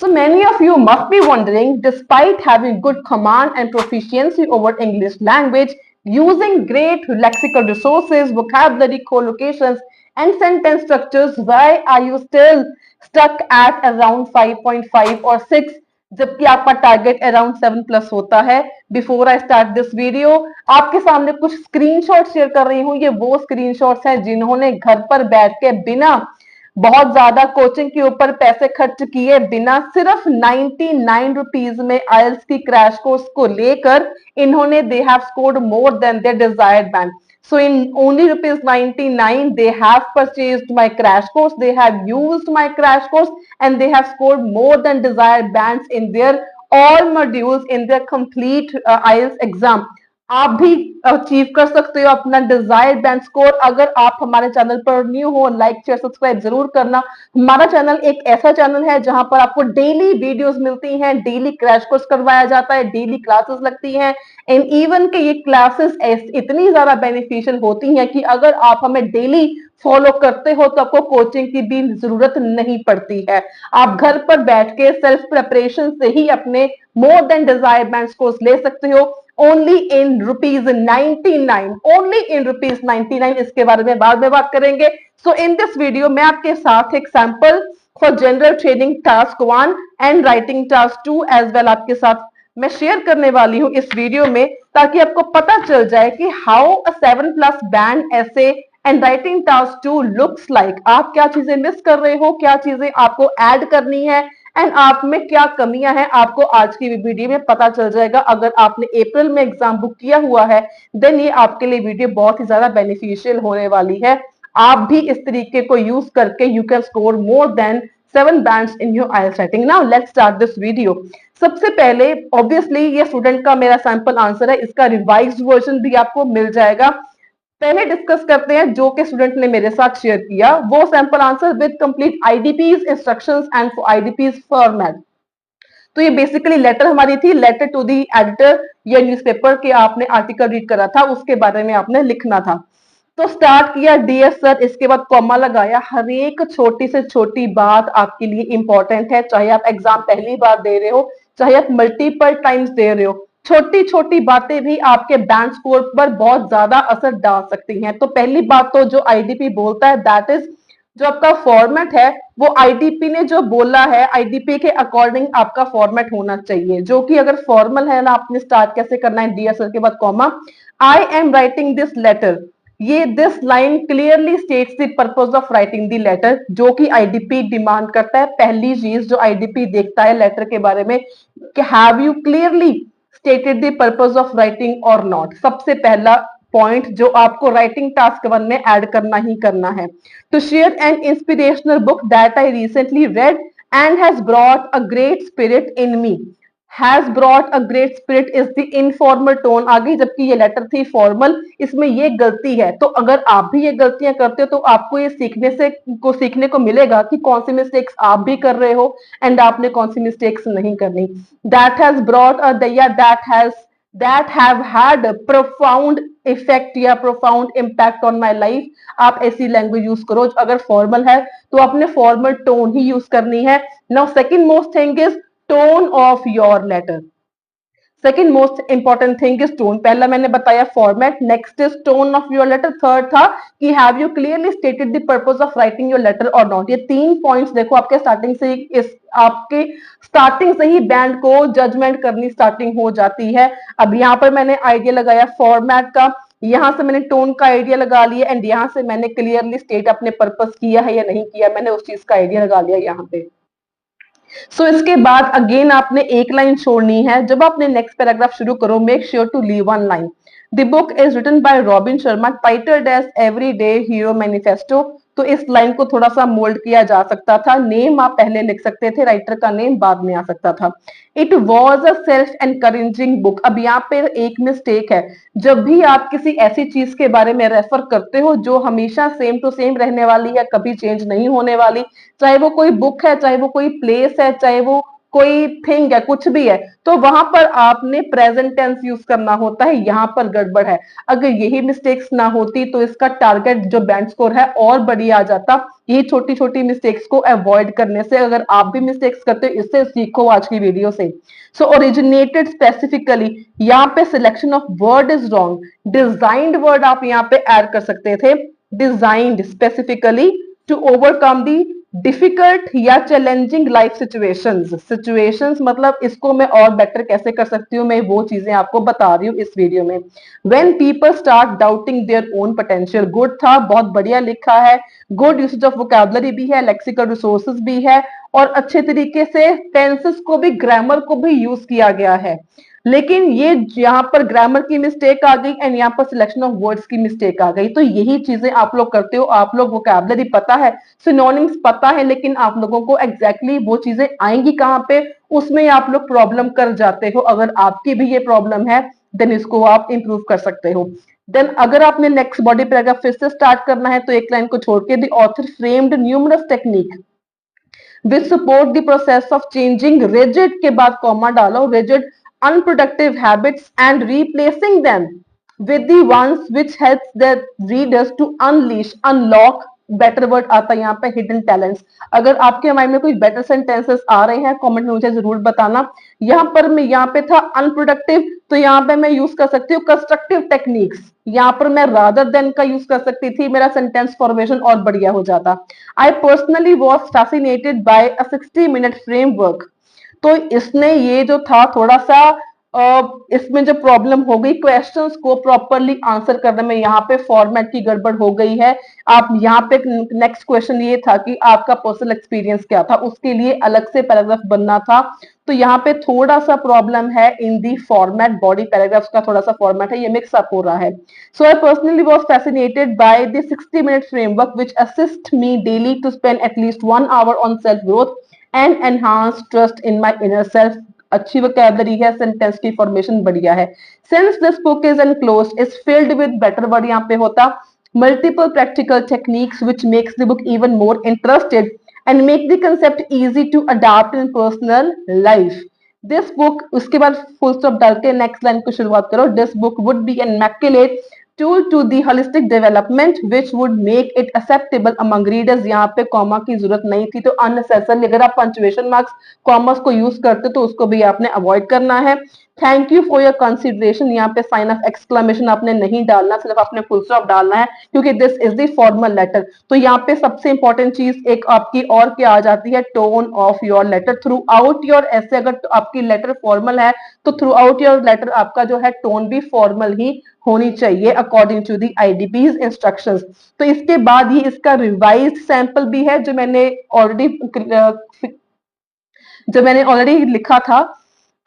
So many of you must be wondering, despite having good command and proficiency over English language, using great lexical resources, vocabulary, collocations, and sentence structures, why are you still stuck at around 5.5 or 6 जबकि आपका target around 7 plus होता है? Before I start this video, आपके सामने कुछ screenshot share कर रही हूँ। ये वो स्क्रीनशॉट्स हैं जिन्होंने घर पर बैठ के बिना बहुत ज्यादा कोचिंग के ऊपर पैसे खर्च किए बिना सिर्फ 99 रुपीज में आइल्स की क्रैश कोर्स को लेकर इन्होंने they have scored more than their desired band. So in only rupees 99, they have purchased my crash course, they have used my crash course, and they have scored more than desired bands in their all modules in their complete IELTS exam. आप भी achieve कर सकते हो अपना desired band score. अगर आप हमारे channel पर न्यू हो, लाइक शेयर सब्सक्राइब जरूर करना। हमारा चैनल एक ऐसा चैनल है जहां पर आपको डेली वीडियोस मिलती हैं, डेली क्रैश कोर्स करवाया जाता है, डेली क्लासेस लगती हैं, एंड इवन के ये क्लासेस इतनी ज्यादा बेनिफिशियल होती हैं कि अगर आप हमें डेली फॉलो करते हो तो आपको कोचिंग की भी जरूरत नहीं पड़ती है। आप घर पर बैठ के सेल्फ प्रिपरेशन से ही अपने more than desired band scores ले सकते हो only in rupees 99, only in rupees 99। इसके बारे में बाद में बात करेंगे। सो इन दिस वीडियो मैं आपके साथ एक sample for general training task 1 and writing task 2 as well आपके साथ मैं शेयर करने वाली हूं इस वीडियो में, ताकि आपको पता चल जाए कि हाउ अ 7 प्लस बैंड ऐसे and writing task 2 looks like. आप क्या चीजें मिस कर रहे हो, क्या चीजें आपको ऐड करनी है, एंड आप में क्या कमियां हैं, आपको आज की वीडियो में पता चल जाएगा। अगर आपने अप्रैल में एग्जाम बुक किया हुआ है देन ये आपके लिए वीडियो बहुत ही ज्यादा बेनिफिशियल होने वाली है। आप भी इस तरीके को यूज करके you can score more than 7 bands in your IELTS writing. Now let's start this video. सबसे पहले ऑब्वियसली ये स्टूडेंट का मेरा सैंपल आंसर है, इसका रिवाइज्ड वर्जन भी आपको मिल जाएगा। पहले डिस्कस करते हैं जो कि स्टूडेंट ने मेरे साथ शेयर किया, वो sample answer with complete IDP's instructions and IDP's format. तो ये बेसिकली लेटर हमारी थी, लेटर टू दी एडिटर या न्यूज़पेपर के आपने आर्टिकल रीड करा था, उसके बारे में आपने लिखना था। तो स्टार्ट किया डियर सर, इसके बाद कॉमा लगाया। हर एक छोटी से छोटी बात आपके लिए इंपॉर्टेंट है, चाहे आप एग्जाम पहली बार दे रहे हो, चाहे आप मल्टीपल टाइम्स दे रहे हो। छोटी छोटी बातें भी आपके बैंड स्कोर पर बहुत ज्यादा असर डाल सकती हैं। तो पहली बात तो जो आईडीपी बोलता है दैट इज जो आपका फॉर्मेट है वो आईडीपी ने जो बोला है आईडीपी के अकॉर्डिंग आपका फॉर्मेट होना चाहिए, जो कि अगर फॉर्मल है ना, आपने स्टार्ट कैसे करना है, डियर सर के बाद comma, I am writing this letter. ये this line clearly states the purpose of writing the letter, जो कि आईडीपी डिमांड करता है। पहली चीज जो आईडीपी देखता है लेटर के बारे में कि have you clearly stated the purpose of writing और नॉट। सबसे पहला पॉइंट जो आपको राइटिंग टास्क 1 में ऐड करना ही करना है। To share an inspirational book that I recently read and has brought a great spirit in me. Has brought a great spirit is the informal tone आ गई, जबकि ये लेटर थी फॉर्मल, इसमें ये गलती है। तो अगर आप भी ये गलतियां करते हो तो आपको ये सीखने को मिलेगा कि कौन सी मिस्टेक्स आप भी कर रहे हो एंड आपने कौन सी मिस्टेक्स नहीं करनी। दैट हैज ब्रॉट अ दैया that have had a profound effect या profound impact on my life। आप ऐसी लैंग्वेज यूज करो। अगर फॉर्मल है तो आपने फॉर्मल टोन ही यूज करनी है। Now second most thing is tone of your letter. Second most important thing is tone. पहला मैंने बताया format, next is tone of your letter, third था कि have you clearly stated the purpose of writing your letter और not. ये 3 points देखो आपके starting से ही बैंड को जजमेंट करनी स्टार्टिंग हो जाती है। अब यहाँ पर मैंने आइडिया लगाया फॉर्मेट का, यहां से मैंने टोन का आइडिया लगा लिया एंड यहां से मैंने क्लियरली स्टेट अपने पर्पस किया है या नहीं किया, मैंने उस चीज का आइडिया लगा लिया यहाँ पे। सो इसके बाद अगेन आपने एक लाइन छोड़नी है। जब आपने नेक्स्ट पैराग्राफ शुरू करो, make sure to leave 1 line. The book is written by Robin Sharma, titled as everyday hero manifesto. तो इस लाइन को थोड़ा सा मोल्ड किया जा सकता था, नेम आप पहले लिख सकते थे, राइटर का नेम बाद में आ सकता था। It was a self encouraging book. अब यहाँ पे एक मिस्टेक है, जब भी आप किसी ऐसी चीज के बारे में रेफर करते हो जो हमेशा सेम टू सेम रहने वाली है, कभी चेंज नहीं होने वाली, चाहे वो कोई बुक है, चाहे वो कोई प्लेस है, चाहे वो कोई थिंग है, कुछ भी है, तो वहां पर आपने प्रेजेंट टेंस यूज करना होता है, यहां पर गड़बड़ है। अगर यही मिस्टेक्स ना होती तो इसका टारगेट जो बैंड स्कोर है और बढ़िया आ जाता। यही छोटी छोटी मिस्टेक्स को अवॉइड करने से, अगर आप भी मिस्टेक्स करते हो, इससे सीखो आज की वीडियो से। सो ओरिजिनेटेड स्पेसिफिकली, यहाँ पे selection of word is wrong, designed word आप यहाँ पे ऐड कर सकते थे, designed specifically to overcome the difficult या चैलेंजिंग लाइफ सिचुएशंस मतलब इसको मैं और बेटर कैसे कर सकती हूँ, मैं वो चीजें आपको बता रही हूँ इस वीडियो में। When people start doubting their own potential, good था, बहुत बढ़िया लिखा है, गुड यूसेज ऑफ वोकैबुलरी भी है, लेक्सिकल रिसोर्सेज भी है, और अच्छे तरीके से टेंसेस को भी, ग्रामर को भी यूज किया गया है। लेकिन ये यहाँ पर ग्रामर की मिस्टेक आ गई एंड यहाँ पर सिलेक्शन ऑफ वर्ड्स की मिस्टेक आ गई। तो यही चीजें आप लोग करते हो, आप लोग वोकैबुलरी पता है, सिनोनिम्स पता है, लेकिन आप लोगों को एग्जैक्टली वो चीजें आएंगी कहाँ पे, उसमें आप लोग प्रॉब्लम कर जाते हो। अगर आपकी भी ये प्रॉब्लम है देन इसको आप इंप्रूव कर सकते हो। देन अगर आपने नेक्स्ट बॉडी पैराग्राफ फिर से स्टार्ट करना है तो एक लाइन को छोड़ के, the author framed numerous technique which support the process of changing rigid के बाद कॉमा डालो, rigid unproductive habits and replacing them with the ones which helps the readers to unlock better word आता है यहाँ पे, हिडन टैलेंट्स। अगर आपके mind में कोई बेटर सेंटेंसेस आ रहे हैं कमेंट में मुझे जरूर बताना। यहाँ पर मैं, यहाँ पे था अनप्रोडक्टिव, तो यहाँ पे मैं यूज कर सकती हूँ कंस्ट्रक्टिव टेक्निक्स, यहाँ पर मैं रादर देन का यूज कर सकती थी, मेरा सेंटेंस फॉर्मेशन और बढ़िया हो जाता। I personally was fascinated by a 60-minute framework, तो इसने ये जो था थोड़ा सा इसमें जो प्रॉब्लम हो गई क्वेश्चंस को प्रॉपरली आंसर करने में, यहाँ पे फॉर्मेट की गड़बड़ हो गई है। आप यहाँ पे नेक्स्ट क्वेश्चन ये था कि आपका पर्सनल एक्सपीरियंस क्या था, उसके लिए अलग से पैराग्राफ बनना था, तो यहाँ पे थोड़ा सा प्रॉब्लम है इन दी फॉर्मेट, बॉडी पैराग्राफ्स का थोड़ा सा फॉर्मेट है, ये मिक्स अप हो रहा है। So I personally was fascinated by the 60-minute framework which assist me daily to spend at least 1 hour on self growth and enhance trust in my inner self. अच्छी vocabulary है, sentence की formation बढ़िया है। Since this book is enclosed is filled with better word, यहाँ पे होता multiple practical techniques which makes the book even more interested and make the concept easy to adopt in personal life. This book, उसके बाद full stop डाल के next line को शुरुआत करो, this book would be an immaculate tool to the holistic development which would make it acceptable among readers। यहाँ पे comma की जरूरत नहीं थी, तो अननेसेसरी अगर आप पंचुएशन मार्क्स कॉमर्स को यूज करते तो उसको भी आपने अवॉइड करना है। Thank you for your consideration, यहाँ पे साइन ऑफ एक्सक्लेमेशन आपने नहीं डालना, सिर्फ आपने फुल स्टॉप डालना है क्योंकि this is the formal letter. तो यहाँ पे सबसे इंपॉर्टेंट चीज एक आपकी और क्या आ जाती है, tone of your letter throughout your essay. अगर आपकी लेटर फॉर्मल है तो थ्रू आउट योर लेटर आपका जो है टोन भी फॉर्मल ही होनी चाहिए अकॉर्डिंग टू दी आईडीपीज इंस्ट्रक्शंस। तो इसके बाद ही इसका रिवाइज्ड सैंपल भी है जो मैंने ऑलरेडी लिखा था,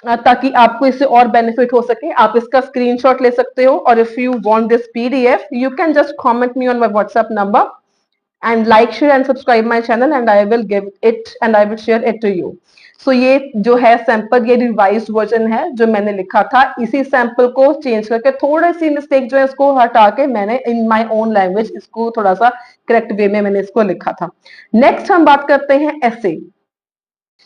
ताकि आपको इससे और बेनिफिट हो सके। आप इसका स्क्रीनशॉट ले सकते हो, और if you want this PDF you can just comment me on my WhatsApp number and like, share and subscribe my channel and I will give it and I will share it to you। So ये जो है sample, ये revised version है जो मैंने लिखा था, इसी सैंपल को चेंज करके थोड़ी सी मिस्टेक जो है इसको हटा के मैंने इन माय ओन लैंग्वेज इसको थोड़ा सा करेक्ट वे में मैंने इसको लिखा था। नेक्स्ट हम बात करते हैं ऐसे।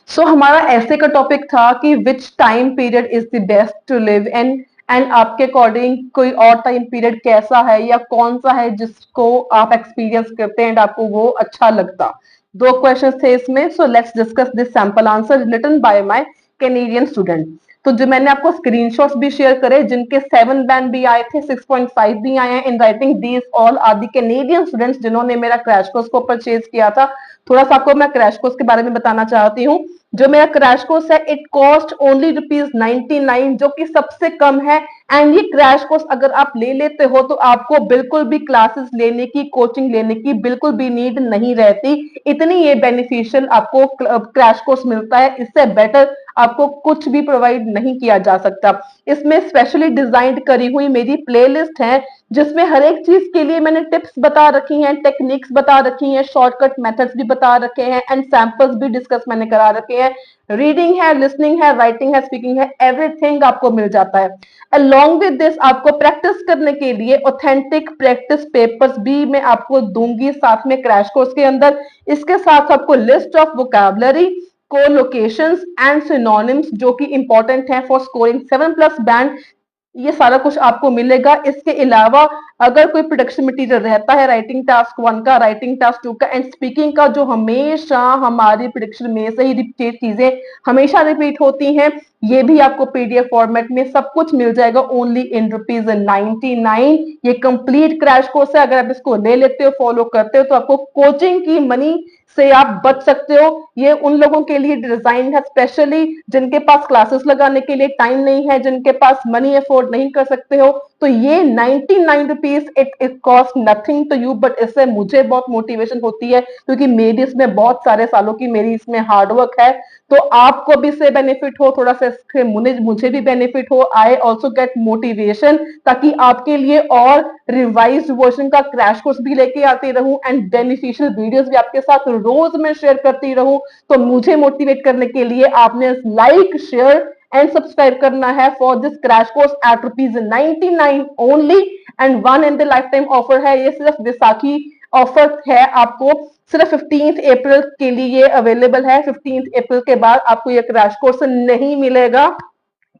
सो हमारा ऐसे का टॉपिक था कि which time period is the best to live in, and आपके अकॉर्डिंग कोई और टाइम पीरियड कैसा है या कौन सा है जिसको आप एक्सपीरियंस करते हैं एंड आपको वो अच्छा लगता। 2 क्वेश्चंस थे इसमें। So let's discuss this sample answer written by my Canadian student. तो जो मैंने आपको स्क्रीनशॉट्स भी शेयर करे जिनके 7 बैंड भी आए थे, 6.5 भी आए हैं in writing, these all are the Canadian students जिन्होंने मेरा क्रैश कोर्स को परचेज किया था। थोड़ा सा आपको मैं क्रैश कोर्स के बारे में बताना चाहती हूँ। जो मेरा क्रैश कोर्स है इट कॉस्ट ओनली ₹99, जो कि सबसे कम है। एंड ये क्रैश कोर्स अगर आप ले लेते हो तो आपको बिल्कुल भी क्लासेस लेने की, कोचिंग लेने की बिल्कुल भी नीड नहीं रहती। इतनी ये बेनिफिशियल आपको क्रैश कोर्स मिलता है, इससे बेटर आपको कुछ भी प्रोवाइड नहीं किया जा सकता। इसमें स्पेशली डिजाइन करी हुई मेरी प्लेलिस्ट है जिसमें हर एक चीज के लिए मैंने टिप्स बता रखी हैं, टेक्निक्स बता रखी हैं, शॉर्टकट मेथड्स भी बता रखे हैं एंड सैंपल्स भी डिस्कस मैंने करा रखे हैं। रीडिंग है, लिसनिंग है, राइटिंग है, स्पीकिंग है, एवरीथिंग आपको मिल जाता है। अलॉन्ग विद दिस आपको प्रैक्टिस करने के लिए ऑथेंटिक प्रैक्टिस पेपर्स भी मैं आपको दूंगी साथ में क्रैश कोर्स के अंदर। इसके साथ आपको list of vocabulary co-locations and synonyms जो कि इंपॉर्टेंट है फॉर स्कोरिंग 7+ बैंड, ये सारा कुछ आपको मिलेगा। इसके अलावा अगर कोई प्रोडक्शन मटेरियल रहता है राइटिंग टास्क 1 का, राइटिंग टास्क 2 का एंड स्पीकिंग का, जो हमेशा हमारी प्रोडक्शन में से ही रिपीट चीजें हमेशा रिपीट होती हैं, ये भी आपको पीडीएफ फॉर्मेट में सब कुछ मिल जाएगा ओनली इन ₹99। ये कंप्लीट क्रैश कोर्स है। अगर आप इसको ले लेते हो, फॉलो करते हो, तो आपको कोचिंग की मनी से आप बच सकते हो। ये उन लोगों के लिए डिजाइन है स्पेशली जिनके पास क्लासेस लगाने के लिए टाइम नहीं है, जिनके पास मनी अफोर्ड नहीं कर सकते हो। तो ये 99 rupees, it cost nothing to you, but इससे मुझे बहुत मोटिवेशन होती है क्योंकि मेरी इसमें बहुत सारे सालों की मेरी इसमें हार्डवर्क है। तो आपको भी इससे बेनिफिट हो, थोड़ा सा इससे मुझे भी बेनिफिट हो, आई ऑल्सो गेट मोटिवेशन, ताकि आपके लिए और रिवाइज्ड वर्जन का क्रैश कोर्स भी लेके आती रहूं एंड बेनिफिशियल वीडियोस भी आपके साथ रोज मैं शेयर करती रहूं। तो मुझे मोटिवेट करने के लिए आपने लाइक, शेयर एंड सब्सक्राइब करना है for this crash course eight ₹99 only and one in the life time offer है। ये सिर्फ विसाखी ऑफर है, आपको सिर्फ 15 अप्रैल के लिए ये अवेलेबल है। 15 अप्रैल के बाद आपको ये क्रैश कोर्स नहीं मिलेगा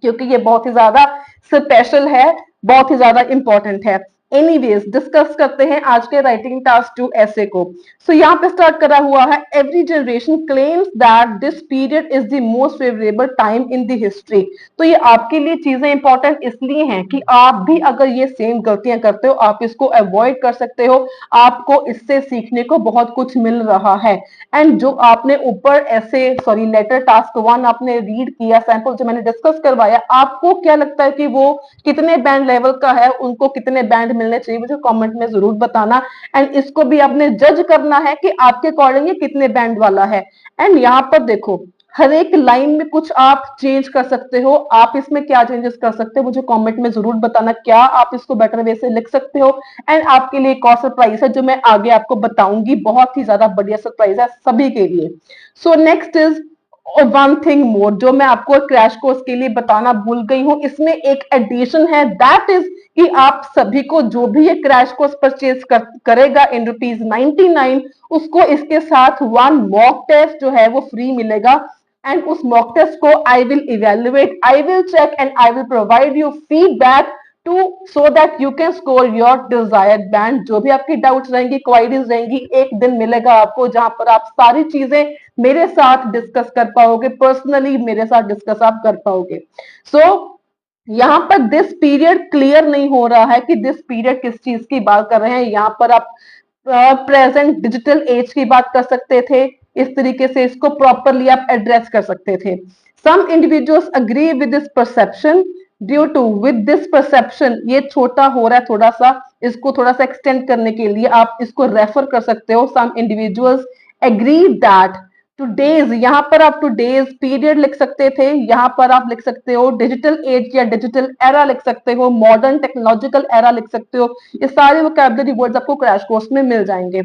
क्योंकि ये बहुत ही ज्यादा स्पेशल है, बहुत ही ज्यादा इंपॉर्टेंट है। एनीवेज डिस्कस करते हैं आज के राइटिंग टास्क 2 ऐसे को। सो यहाँ पे स्टार्ट करा हुआ है, every generation claims that this period is the most favourable time in the history. तो ये आपके लिए चीजें इंपॉर्टेंट इसलिए हैं कि आप भी अगर ये सेम गलतियां करते हो, आप इसको अवॉइड कर सकते हो। आपको इससे सीखने को बहुत कुछ मिल रहा है। एंड जो आपने ऊपर ऐसे लेटर टास्क 1 आपने रीड किया, सैंपल जो मैंने डिस्कस करवाया, आपको क्या लगता है कि वो कितने बैंड लेवल का है, उनको कितने बैंड मिलने चाहिए, मुझे कमेंट में जरूर बताना। एंड इसको भी आपने जज करना है कि आपके अकॉर्डिंग ये कितने बैंड वाला है। एंड यहाँ पर देखो, हर एक लाइन में कुछ आप चेंज कर सकते हो। आप इसमें क्या चेंजेस कर सकते हो मुझे कमेंट में जरूर बताना, क्या आप इसको बेटर वे से लिख सकते हो। एंड आपके लिए एक और सरप्राइज है जो मैं आगे आपको बताऊंगी, बहुत ही ज्यादा बढ़िया सरप्राइज है सभी के लिए। So next is one thing more, जो मैं आपको क्रैश कोर्स के लिए बताना भूल गई हूँ। इसमें एक एडिशन है, दैट इज कि आप सभी को जो भी ये क्रैश कोर्स परचेज करेगा इन ₹99, उसको इसके साथ 1 मॉक टेस्ट जो है वो फ्री मिलेगा। एंड उस मॉक टेस्ट को I will evaluate, I will check and I will provide you feedback too so that you can score your desired band. जो भी आपकी डाउट्स रहेंगी, क्वायरीज रहेंगी, एक दिन मिलेगा आपको जहां पर आप सारी चीजें मेरे साथ डिस्कस कर पाओगे, पर्सनली मेरे साथ डिस्कस आप कर पाओगे। सो यहाँ पर दिस पीरियड क्लियर नहीं हो रहा है कि दिस पीरियड किस चीज की बात कर रहे हैं। यहाँ पर आप प्रेजेंट डिजिटल एज की बात कर सकते थे, इस तरीके से इसको प्रॉपरली आप एड्रेस कर सकते थे। Some individuals agree with this perception due to with this perception, ये छोटा हो रहा है थोड़ा सा, इसको थोड़ा सा एक्सटेंड करने के लिए आप इसको रेफर कर सकते हो। Some individuals agree that today's, यहाँ पर आप टूडेज पीरियड लिख सकते थे, यहाँ पर आप लिख सकते हो डिजिटल एज या डिजिटल एरा लिख सकते हो, मॉडर्न टेक्नोलॉजिकल एरा लिख सकते हो। ये सारे वोकैबुलरी वर्ड्स आपको क्रैश कोर्स में मिल जाएंगे।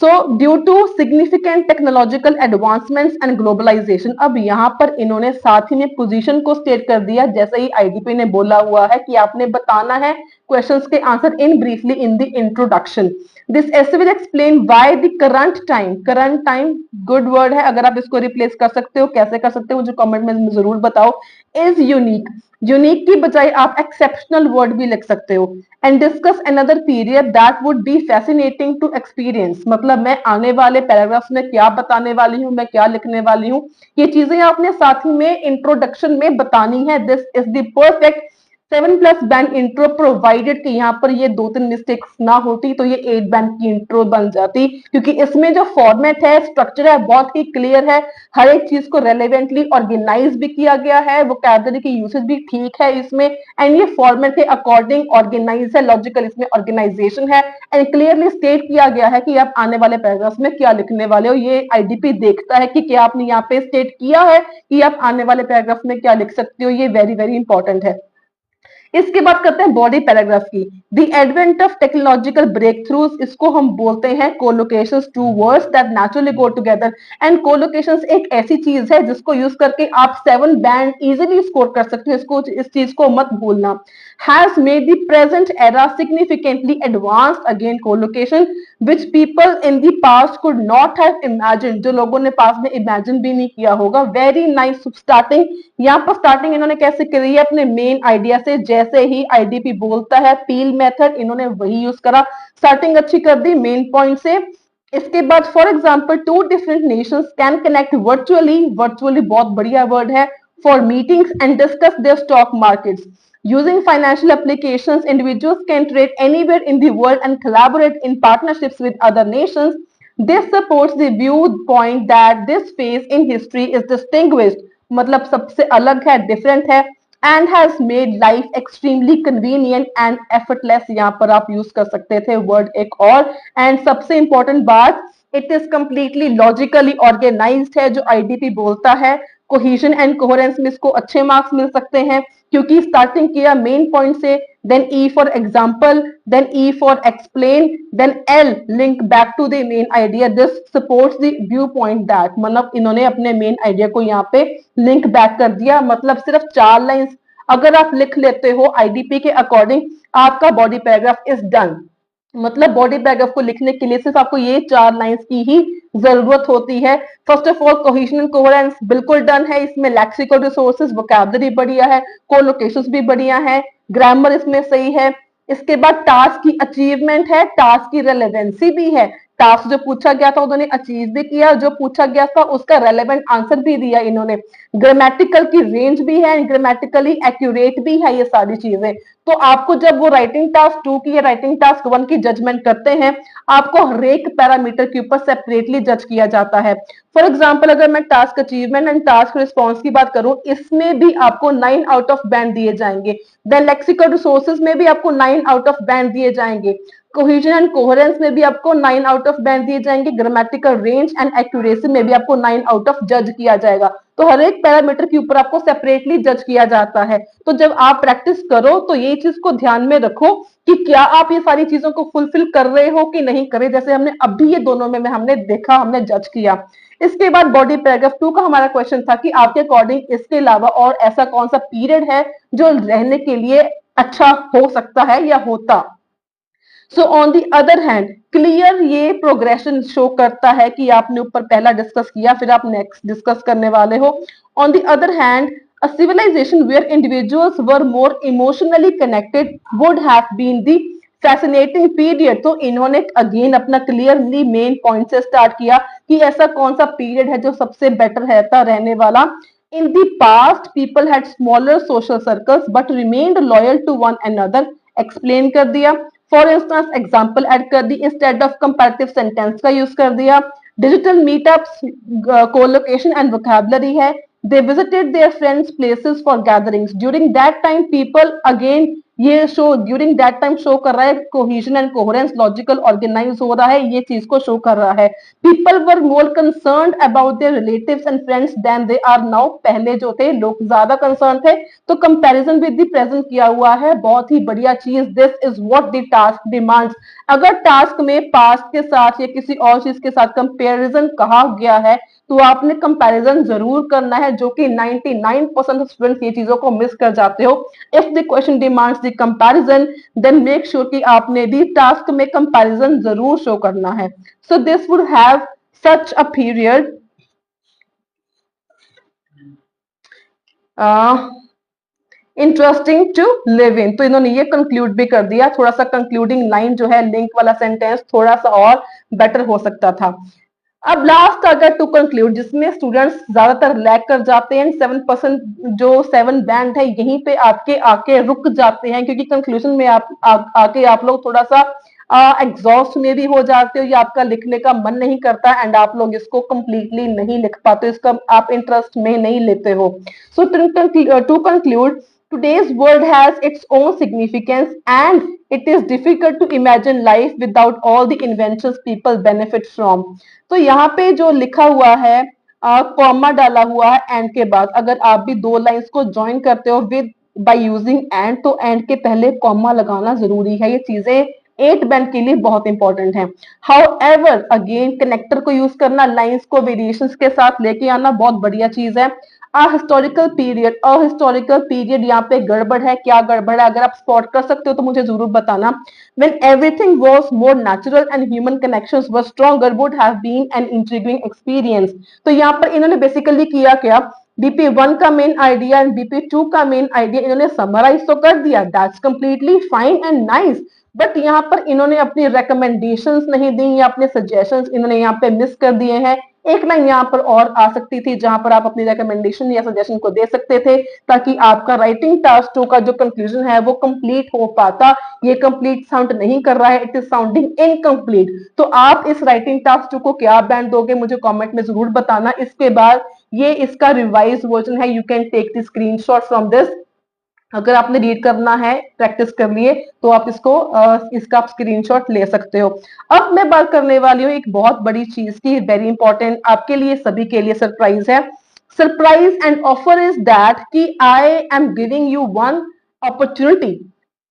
So due to significant technological advancements and globalisation, अब यहाँ पर इन्होंने साथ ही में पोजीशन को स्टेट कर दिया, जैसे ही आईडीपी ने बोला हुआ है कि आपने बताना है क्वेश्चंस के answer in briefly in the introduction. This essay will explain why the current time good word है, अगर आप इसको रिप्लेस कर सकते हो, कैसे कर सकते हो मुझे कमेंट में जरूर बताओ। इज यूनिक, यूनिक की बजाय आप एक्सेप्शनल वर्ड भी लिख सकते हो। And discuss another period that would be fascinating to experience, मतलब मैं आने वाले पैराग्राफ्स में क्या बताने वाली हूँ, मैं क्या लिखने वाली हूँ, ये चीजें आपने साथ ही में इंट्रोडक्शन में बतानी है। This is the perfect 7+ band intro provided कि यहाँ पर ये 2-3 मिस्टेक्स ना होती तो ये 8 बैंड की इंट्रो बन जाती, क्योंकि इसमें जो फॉर्मेट है, स्ट्रक्चर है, बहुत ही क्लियर है। हर एक चीज को रेलेवेंटली ऑर्गेनाइज भी किया गया है, वोकैबुलरी की यूसेज भी ठीक है इसमें, एंड ये फॉर्मेट के अकॉर्डिंग ऑर्गेनाइज है, लॉजिकल इसमें ऑर्गेनाइजेशन है, एंड क्लियरली स्टेट किया गया है कि आप आने वाले पैराग्राफ में क्या लिखने वाले हो। ये आईडीपी देखता है कि क्या आपने यहाँ पे स्टेट किया है कि आप आने वाले पैराग्राफ में क्या लिख सकते हो। ये वेरी वेरी इंपॉर्टेंट है। इसके बाद करते हैं बॉडी पैराग्राफ की। The advent of technological breakthroughs, इसको हम बोलते हैं collocations, two words that naturally go together. And collocations एक ऐसी चीज है जिसको यूज करके आप 7 बैंड इजीली स्कोर कर सकते हो, इसको इस चीज को मत भूलना। Has made the present era significantly advanced, again collocation, which people in the past could not have imagined, जो लोगों ने पास में इमेजिन भी नहीं किया होगा। Very nice starting. यहाँ पर स्टार्टिंग इन्होंने कैसे करी है, अपने मेन आइडिया से। जैसे ही आईडीपी बोलता है पील मेथड, इन्होंने वही यूज करा। स्टार्टिंग अच्छी कर दी मेन पॉइंट से। इसके बाद for example, two different nations can connect virtually, virtually बहुत बढ़िया वर्ड है, for meetings and discuss their stock markets. Using financial applications, individuals can trade anywhere in the world and collaborate in partnerships with other nations. This supports the viewpoint that this phase in history is distinguished, मतलब सबसे अलग है, different है, and has made life extremely convenient and effortless। यहाँ पर आप use कर सकते थे वर्ड एक और। एंड सबसे इंपॉर्टेंट बात, it is completely logically organised है। जो आईडीपी बोलता है, कोहेजन एंड कोहेरेंस में इसको अच्छे मार्क्स मिल सकते हैं, क्योंकि स्टार्टिंग किया मेन पॉइंट से, then E for example, then E for explain, then L link back to the main idea. This supports the viewpoint that, मतलब इन्होंने अपने मेन आइडिया को यहाँ पे लिंक बैक कर दिया। मतलब सिर्फ 4 लाइंस अगर आप लिख लेते हो आईडीपी के अकॉर्डिंग, आपका बॉडी पैराग्राफ इज डन। मतलब बॉडी पैराग्राफ को लिखने के लिए सिर्फ आपको ये 4 लाइंस की ही जरूरत होती है। First of all, cohesion and coherence बिल्कुल डन है। इसमें लेक्सिकल रिसोर्सेज, वोकैबुलरी बढ़िया है, कोलोकेशंस भी बढ़िया है, ग्रामर इसमें सही है। इसके बाद टास्क की अचीवमेंट है, टास्क की रेलेवेंसी भी है। टास्क जो पूछा गया था उन्होंने अचीव भी किया, जो पूछा गया था उसका रेलेवेंट आंसर भी दिया इन्होंने। ग्रामेटिकल की रेंज भी है, ग्रामेटिकली एक्यूरेट भी है, ये सारी चीजें। तो आपको जब वो राइटिंग टास्क 2 की या राइटिंग टास्क 1 की जजमेंट करते हैं, आपको हर एक पैरामीटर के ऊपर सेपरेटली जज किया जाता है। फॉर एग्जाम्पल, अगर मैं task achievement and task response की बात करूं, इसमें भी आपको 9 आउट ऑफ बैंड दिए जाएंगे। देन लेक्सिकल रिसोर्सेज में भी आपको 9 आउट ऑफ बैंड दिए जाएंगे। कोहेजन एंड कोहेरेंस में भी आपको 9 आउट ऑफ बैंड दिए जाएंगे। ग्रामेटिकल रेंज एंड एक्यूरेसी में भी आपको 9 आउट ऑफ जज किया जाएगा। तो हर एक पैरामीटर के ऊपर आपको सेपरेटली जज किया जाता है। तो जब आप प्रैक्टिस करो तो ये चीज को ध्यान में रखो कि क्या आप ये सारी चीजों को फुलफिल कर रहे हो कि नहीं कर रहे, जैसे हमने अभी ये दोनों में हमने देखा, हमने जज किया। इसके बाद बॉडी पैराग्राफ 2 का हमारा क्वेश्चन था कि आपके अकॉर्डिंग इसके अलावा और ऐसा कौन सा पीरियड है जो रहने के लिए अच्छा हो सकता है या होता। So on the other hand, clear ये प्रोग्रेशन शो करता है कि आपने ऊपर पहला डिस्कस किया, फिर आप नेक्स्ट डिस्कस करने वाले हो। On the other hand, a civilization where individuals were more emotionally connected would have been the fascinating period। तो इन्होंने अगेन अपना क्लियरली मेन पॉइंट से स्टार्ट किया कि ऐसा कौन सा पीरियड है जो सबसे बेटर रहता रहने वाला। In the past, people had smaller social circles but remained loyal to one another। Explain कर दिया। फॉर इंस्टेंस एग्जाम्पल ऐड कर दी, इंस्टेड ऑफ कंपैरेटिव सेंटेंस का यूज कर दिया। Digital meetups, collocation and vocabulary है। They visited their friends' places for gatherings. During that time, people again ये show during that time show कर रहा है cohesion and coherence, logical organise हो रहा है, ये चीज को शो कर रहा है। People were more concerned about their relatives and friends than they are now. पहले जो थे लोग ज्यादा कंसर्न थे, तो कंपैरिजन विद द प्रेजेंट किया हुआ है, बहुत ही बढ़िया चीज। This is what the task demands. अगर टास्क में पास्ट के साथ या किसी और चीज के साथ कंपैरिजन कहा गया है, तो आपने कंपैरिजन जरूर करना है, जो कि 99% स्टूडेंट्स ये चीजों को मिस कर जाते हो। If the question demands the comparison, then make sure कि आपने भी टास्क में कंपैरिजन जरूर शो करना है। So this would have such a period interesting to live in. तो इन्होंने ये कंक्लूड भी कर दिया। थोड़ा सा कंक्लूडिंग लाइन जो है, लिंक वाला सेंटेंस थोड़ा सा और बेटर हो सकता था। अब लास्ट अगर टू कंक्लूड, जिसमें स्टूडेंट्स ज्यादातर लैग कर जाते हैं, 7% जो 7 बैंड है यहीं पे आपके आके रुक जाते हैं, क्योंकि कंक्लूजन में आके आप लोग थोड़ा सा एग्जॉस्ट में भी हो जाते हो, या आपका लिखने का मन नहीं करता एंड आप लोग इसको कंप्लीटली नहीं लिख पाते, इसका आप इंटरेस्ट में नहीं लेते हो। So to conclude, today's world has its own significance and it is difficult to imagine life without all the inventions people benefit from। तो यहाँ पे जो लिखा हुआ है, कॉमा डाला हुआ है एंड के बाद, अगर आप भी 2 लाइंस को ज्वाइन करते हो विद बाय यूजिंग एंड, तो एंड के पहले कॉमा लगाना जरूरी है। ये चीजें 8 बैंड के लिए बहुत इंपॉर्टेंट है। हाउएवर अगेन कनेक्टर को यूज करना, लाइंस को वेरिएशंस के साथ लेके आना बहुत बढ़िया चीज है। हिस्टोरिकल पीरियड यहाँ पे गड़बड़ है, क्या गड़बड़ है? अगर आप स्पॉट कर सकते हो तो मुझे जरूर बताना। When everything was more natural and human connections were stronger would have been an intriguing experience। तो यहाँ पर इन्होंने बेसिकली किया क्या, BP1 का मेन आइडिया एंड BP2 का मेन आइडिया इन्होंने समराइज तो कर दिया, that's completely fine and nice, but यहाँ पर इन्होंने अपनी रिकमेंडेशंस नहीं दी या अपने सजेशंस इन्होंने यहाँ पे मिस कर दिए हैं। एक लाइन यहाँ पर और आ सकती थी जहां पर आप अपनी रिकमेंडेशन या सजेशन को दे सकते थे ताकि आपका राइटिंग टास्क 2 का जो कंक्लूजन है वो कंप्लीट हो पाता। ये कंप्लीट साउंड नहीं कर रहा है, इट इज साउंडिंग इनकम्प्लीट। तो आप इस राइटिंग टास्क 2 को क्या बैंड दोगे मुझे कमेंट में जरूर बताना। इसके बाद ये इसका रिवाइज वर्जन है, you can take the screenshot from this. अगर आपने रीड करना है, प्रैक्टिस कर लिए तो आप इसका आप स्क्रीनशॉट ले सकते हो। अब मैं बात करने वाली हूँ एक बहुत बड़ी चीज की, वेरी इंपॉर्टेंट, आपके लिए सभी के लिए सरप्राइज है। Surprise and offer is that कि I am giving you one opportunity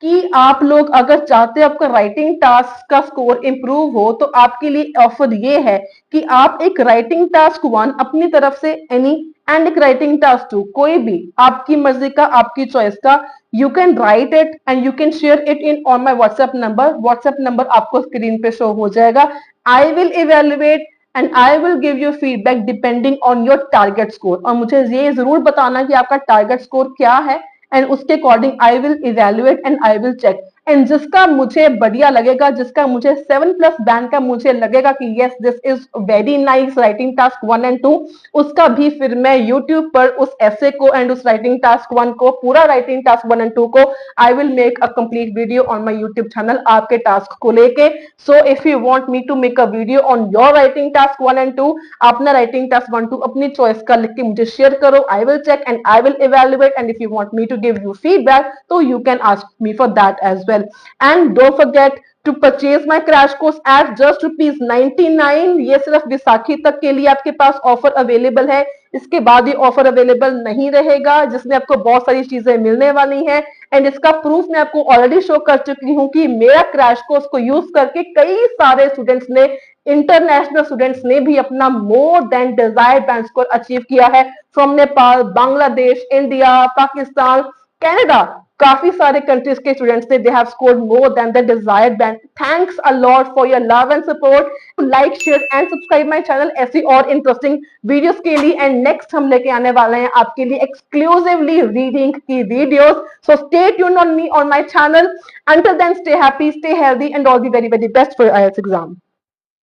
कि आप लोग अगर चाहते हो आपका राइटिंग टास्क का स्कोर इंप्रूव हो तो आपके लिए ऑफर ये है कि आप एक राइटिंग टास्क 1 अपनी तरफ से एनी एंड एक राइटिंग टास्क 2 कोई भी आपकी मर्जी का, आपकी चॉइस का, you can write it and you can share it in on my WhatsApp number. WhatsApp number आपको स्क्रीन पे शो हो जाएगा। आई will evaluate and I will give you feedback depending on your target score. और मुझे ये जरूर बताना कि आपका टारगेट स्कोर क्या है एंड उसके according I will evaluate and I will check. And जिसका मुझे बढ़िया लगेगा, जिसका मुझे 7+ बैंड का मुझे लगेगा कि yes this is very nice writing task 1 and 2, उसका भी फिर मैं यूट्यूब पर उस ऐसे को एंड उस राइटिंग टास्क 1 को, पूरा राइटिंग टास्क 1 एंड 2 को I will make a complete video on my YouTube channel आपके टास्क को लेके। So if you want me to make a video on your writing task 1 and 2, अपना writing task 1 2 अपनी choice का लिख के मुझे शेयर करो। I will check and I will evaluate and if you want me to give you feedback तो you can ask me for that as well. And don't forget to purchase my crash course at just ₹99। ये सिर्फ विसाखी तक के लिए आपके पास offer available है, इसके बाद ये ऑफर अवेलेबल नहीं रहेगा, जिसमें आपको बहुत सारी चीजें मिलने वाली हैं। एंड इसका प्रूफ मैं आपको ऑलरेडी शो कर चुकी हूँ कि मेरा क्रैश कोर्स को यूज करके कई सारे स्टूडेंट्स ने, इंटरनेशनल स्टूडेंट्स ने भी अपना more than desired band score achieve किया है from Nepal, Bangladesh, India, Pakistan, Canada, काफी सारे कंट्रीज के स्टूडेंट्स ने, दे have scored more then the desired band. Thanks a lot for your love and support. Like, share and subscribe my channel ऐसी और interesting videos के लिए। एंड नेक्स्ट हम लेके आने वाले हैं आपके लिए एक्सक्लूसिवली रीडिंग की videos. So stay tuned on me on my channel. Until then stay happy, stay healthy and all the very very best for IELTS exam.